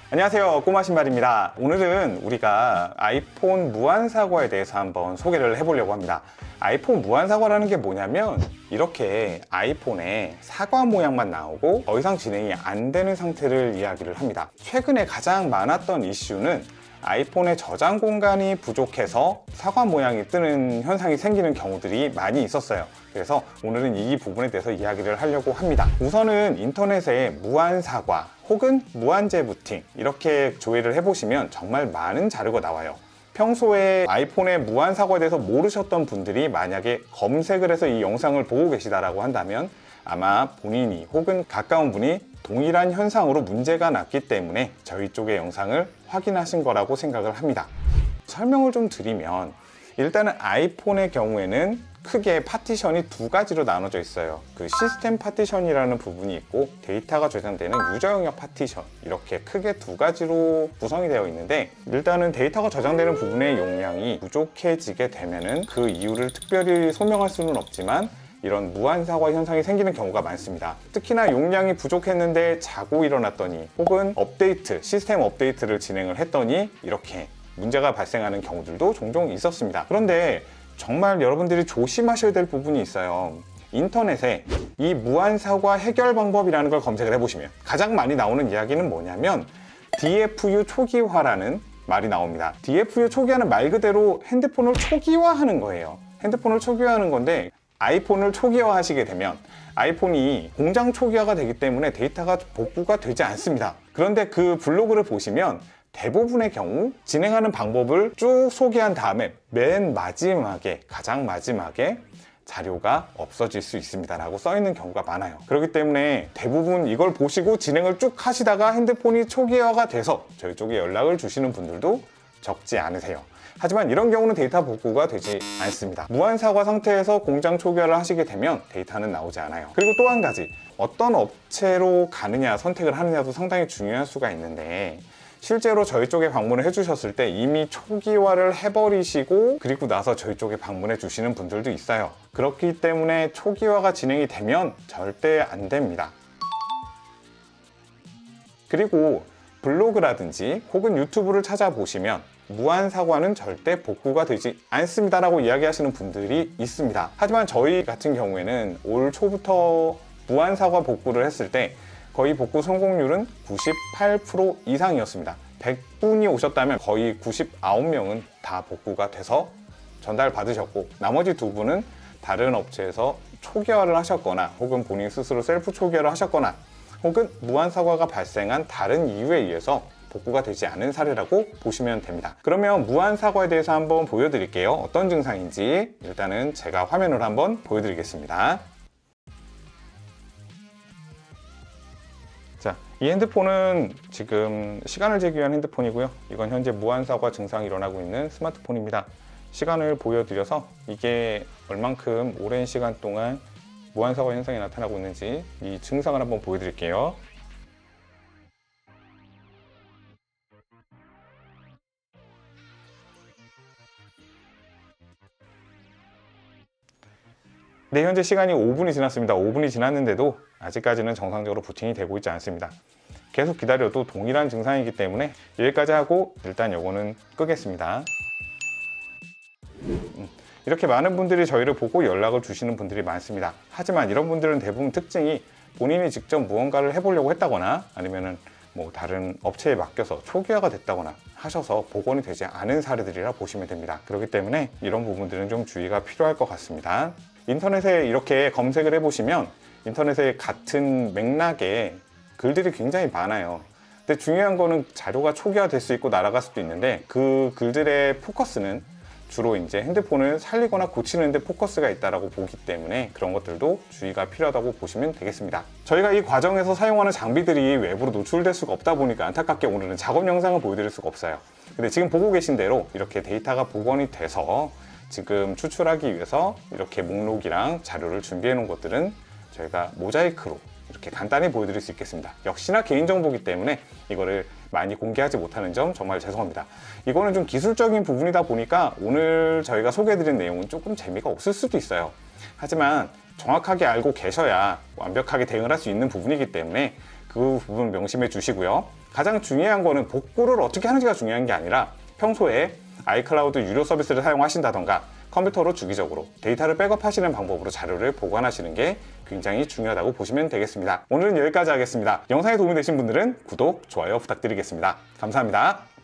안녕하세요, 꼬마신발입니다. 오늘은 우리가 아이폰 무한사과에 대해서 한번 소개를 해보려고 합니다. 아이폰 무한사과라는 게 뭐냐면 이렇게 아이폰에 사과 모양만 나오고 더 이상 진행이 안 되는 상태를 이야기를 합니다. 최근에 가장 많았던 이슈는 아이폰의 저장 공간이 부족해서 사과 모양이 뜨는 현상이 생기는 경우들이 많이 있었어요. 그래서 오늘은 이 부분에 대해서 이야기를 하려고 합니다. 우선은 인터넷에 무한사과 혹은 무한재부팅 이렇게 조회를 해보시면 정말 많은 자료가 나와요. 평소에 아이폰의 무한사과에 대해서 모르셨던 분들이 만약에 검색을 해서 이 영상을 보고 계시다라고 한다면 아마 본인이 혹은 가까운 분이 동일한 현상으로 문제가 났기 때문에 저희 쪽의 영상을 확인하신 거라고 생각을 합니다. 설명을 좀 드리면 일단은 아이폰의 경우에는 크게 파티션이 두 가지로 나눠져 있어요. 그 시스템 파티션이라는 부분이 있고 데이터가 저장되는 유저 영역 파티션, 이렇게 크게 두 가지로 구성이 되어 있는데, 일단은 데이터가 저장되는 부분의 용량이 부족해지게 되면은 그 이유를 특별히 소명할 수는 없지만 이런 무한사과 현상이 생기는 경우가 많습니다. 특히나 용량이 부족했는데 자고 일어났더니 혹은 시스템 업데이트를 진행을 했더니 이렇게 문제가 발생하는 경우들도 종종 있었습니다. 그런데 정말 여러분들이 조심하셔야 될 부분이 있어요. 인터넷에 이 무한사과 해결 방법이라는 걸 검색을 해보시면 가장 많이 나오는 이야기는 뭐냐면 DFU 초기화라는 말이 나옵니다. DFU 초기화는 말 그대로 핸드폰을 초기화하는 거예요. 핸드폰을 초기화하는 건데, 아이폰을 초기화 하시게 되면 아이폰이 공장 초기화가 되기 때문에 데이터가 복구가 되지 않습니다. 그런데 그 블로그를 보시면 대부분의 경우 진행하는 방법을 쭉 소개한 다음에 맨 마지막에, 가장 마지막에 자료가 없어질 수 있습니다 라고 써 있는 경우가 많아요. 그렇기 때문에 대부분 이걸 보시고 진행을 쭉 하시다가 핸드폰이 초기화가 돼서 저희 쪽에 연락을 주시는 분들도 적지 않으세요. 하지만 이런 경우는 데이터 복구가 되지 않습니다. 무한사과 상태에서 공장 초기화를 하시게 되면 데이터는 나오지 않아요. 그리고 또 한 가지, 어떤 업체로 가느냐 선택을 하느냐도 상당히 중요할 수가 있는데, 실제로 저희 쪽에 방문을 해주셨을 때 이미 초기화를 해버리시고 그리고 나서 저희 쪽에 방문해 주시는 분들도 있어요. 그렇기 때문에 초기화가 진행이 되면 절대 안 됩니다. 그리고 블로그라든지 혹은 유튜브를 찾아보시면 무한사과는 절대 복구가 되지 않습니다 라고 이야기하시는 분들이 있습니다. 하지만 저희 같은 경우에는 올 초부터 무한사과 복구를 했을 때 거의 복구 성공률은 98% 이상이었습니다. 100분이 오셨다면 거의 99명은 다 복구가 돼서 전달 받으셨고, 나머지 2분은 다른 업체에서 초기화를 하셨거나 혹은 본인 스스로 셀프 초기화를 하셨거나 혹은 무한사과가 발생한 다른 이유에 의해서 복구가 되지 않은 사례라고 보시면 됩니다. 그러면 무한사과에 대해서 한번 보여드릴게요. 어떤 증상인지 일단은 제가 화면으로 한번 보여드리겠습니다. 자, 이 핸드폰은 지금 시간을 재기 위한 핸드폰이고요. 이건 현재 무한사과 증상이 일어나고 있는 스마트폰입니다. 시간을 보여드려서 이게 얼만큼 오랜 시간 동안 무한사과 현상이 나타나고 있는지 이 증상을 한번 보여드릴게요. 네, 현재 시간이 5분이 지났습니다. 5분이 지났는데도 아직까지는 정상적으로 부팅이 되고 있지 않습니다. 계속 기다려도 동일한 증상이기 때문에 여기까지 하고 일단 요거는 끄겠습니다. 이렇게 많은 분들이 저희를 보고 연락을 주시는 분들이 많습니다. 하지만 이런 분들은 대부분 특징이 본인이 직접 무언가를 해보려고 했다거나 아니면은 뭐 다른 업체에 맡겨서 초기화가 됐다거나 하셔서 복원이 되지 않은 사례들이라 보시면 됩니다. 그렇기 때문에 이런 부분들은 좀 주의가 필요할 것 같습니다. 인터넷에 이렇게 검색을 해보시면 인터넷에 같은 맥락의 글들이 굉장히 많아요. 근데 중요한 거는 자료가 초기화될 수 있고 날아갈 수도 있는데 그 글들의 포커스는 주로 이제 핸드폰을 살리거나 고치는 데 포커스가 있다고 보기 때문에 그런 것들도 주의가 필요하다고 보시면 되겠습니다. 저희가 이 과정에서 사용하는 장비들이 외부로 노출될 수가 없다 보니까 안타깝게 오늘은 작업 영상을 보여드릴 수가 없어요. 근데 지금 보고 계신 대로 이렇게 데이터가 복원이 돼서 지금 추출하기 위해서 이렇게 목록이랑 자료를 준비해 놓은 것들은 저희가 모자이크로 이렇게 간단히 보여드릴 수 있겠습니다. 역시나 개인정보이기 때문에 이거를 많이 공개하지 못하는 점 정말 죄송합니다. 이거는 좀 기술적인 부분이다 보니까 오늘 저희가 소개해드린 내용은 조금 재미가 없을 수도 있어요. 하지만 정확하게 알고 계셔야 완벽하게 대응을 할 수 있는 부분이기 때문에 그 부분 명심해 주시고요. 가장 중요한 거는 복구를 어떻게 하는지가 중요한 게 아니라 평소에 아이클라우드 유료 서비스를 사용하신다던가 컴퓨터로 주기적으로 데이터를 백업하시는 방법으로 자료를 보관하시는 게 굉장히 중요하다고 보시면 되겠습니다. 오늘은 여기까지 하겠습니다. 영상에 도움이 되신 분들은 구독, 좋아요 부탁드리겠습니다. 감사합니다.